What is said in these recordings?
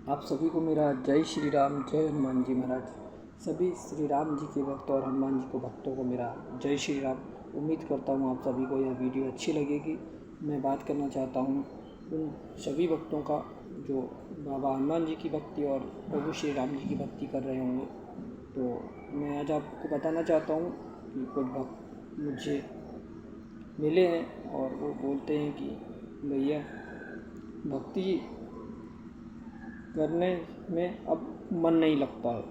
आप सभी को मेरा जय श्री राम, जय हनुमान जी महाराज। सभी श्री राम जी के भक्त और हनुमान जी को भक्तों को मेरा जय श्री राम। उम्मीद करता हूँ आप सभी को यह वीडियो अच्छी लगेगी। मैं बात करना चाहता हूँ उन सभी भक्तों का जो बाबा हनुमान जी की भक्ति और प्रभु श्री राम जी की भक्ति कर रहे होंगे। तो मैं आज आपको बताना चाहता हूँ कि कुछ भक्त मुझे मिले हैं और वो बोलते हैं कि भैया भक्ति करने में अब मन नहीं लगता है।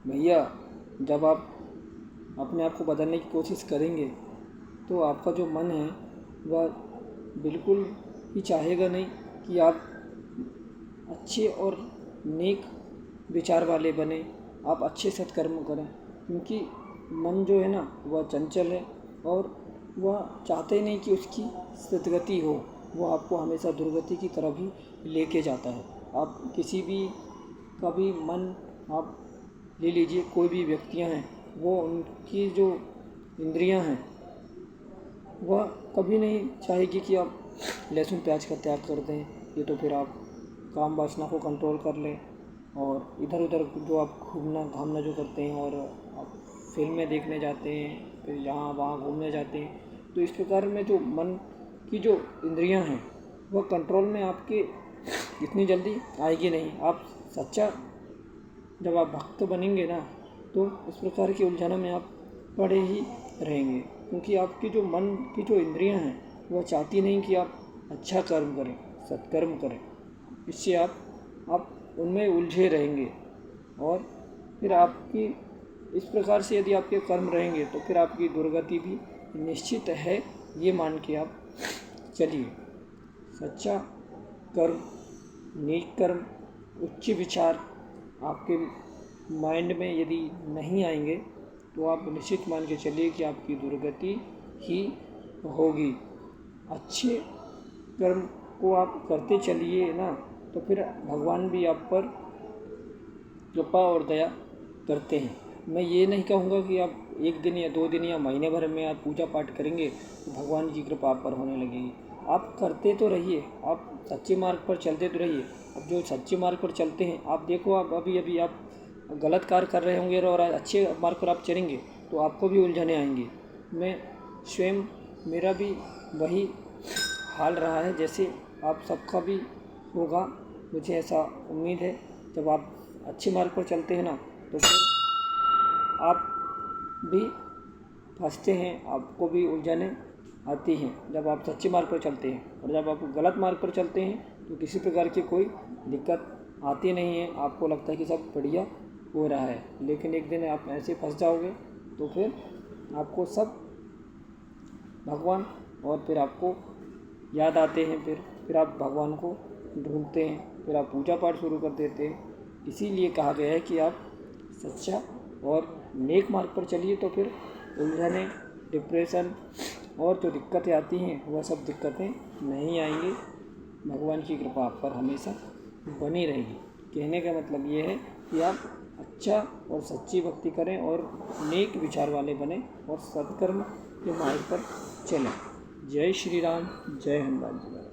भैया जब आप अपने आप को बदलने की कोशिश करेंगे तो आपका जो मन है वह बिल्कुल ही चाहेगा नहीं कि आप अच्छे और नेक विचार वाले बने, आप अच्छे सत्कर्म करें। क्योंकि मन जो है ना वह चंचल है और वह चाहते नहीं कि उसकी सद्गति हो, वो आपको हमेशा दुर्गति की तरफ ही लेके जाता है। आप किसी भी का भी मन आप ले लीजिए, कोई भी व्यक्तियां हैं, वो उनकी जो इंद्रियां हैं वह कभी नहीं चाहेगी कि आप लहसुन प्याज का त्याग कर दें। ये तो फिर आप काम वासना को कंट्रोल कर लें और इधर उधर जो आप घूमना घामना जो करते हैं और आप फिल्में देखने जाते हैं, फिर यहाँ वहाँ घूमने जाते हैं। तो इस प्रकार में जो मन की जो इंद्रियां हैं वह कंट्रोल में आपके इतनी जल्दी आएगी नहीं। आप सच्चा जब आप भक्त बनेंगे ना तो इस प्रकार की उलझनों में आप पड़े ही रहेंगे। क्योंकि आपकी जो मन की जो इंद्रियां हैं वह चाहती नहीं कि आप अच्छा कर्म करें, सत्कर्म करें। इससे आप उनमें उलझे रहेंगे और फिर आपकी इस प्रकार से यदि आपके कर्म रहेंगे तो फिर आपकी दुर्गति भी निश्चित है, ये मान के आप चलिए। सच्चा कर्म, नेक कर्म, उच्च विचार आपके माइंड में यदि नहीं आएंगे तो आप निश्चित मान के चलिए कि आपकी दुर्गति ही होगी। अच्छे कर्म को आप करते चलिए ना तो फिर भगवान भी आप पर कृपा और दया करते हैं। मैं ये नहीं कहूँगा कि आप एक दिन या 2 दिन या महीने भर में आप पूजा पाठ करेंगे तो भगवान की कृपा आप पर होने लगेगी। आप करते तो रहिए, आप सच्चे मार्ग पर चलते तो रहिए। अब जो सच्चे मार्ग पर चलते हैं, आप देखो आप अभी आप गलत कार्य कर रहे होंगे और अच्छे मार्ग पर आप चलेंगे तो आपको भी उलझने आएंगी। मैं स्वयं मेरा भी वही हाल रहा है जैसे आप सबका भी होगा, मुझे ऐसा उम्मीद है। जब आप अच्छे मार्ग पर चलते हैं ना तो फिर आप भी फंसते हैं, आपको भी उलझने आती हैं जब आप सच्चे मार्ग पर चलते हैं। और जब आप गलत मार्ग पर चलते हैं तो किसी प्रकार की कोई दिक्कत आती नहीं है, आपको लगता है कि सब बढ़िया हो रहा है। लेकिन एक दिन आप ऐसे फंस जाओगे तो फिर आपको सब भगवान और फिर आपको याद आते हैं। फिर आप भगवान को ढूंढते हैं, फिर आप पूजा पाठ शुरू कर देते हैं। इसीलिए कहा गया है कि आप सच्चा और नेक मार्ग पर चलिए तो फिर उलझने, डिप्रेशन और जो दिक्कतें आती हैं वह सब दिक्कतें नहीं आएंगी। भगवान की कृपा आप पर हमेशा बनी रहेगी। कहने का मतलब ये है कि आप अच्छा और सच्ची भक्ति करें और नेक विचार वाले बने और सत्कर्म के मार्ग पर चलें। जय श्री राम, जय हनुमान जी।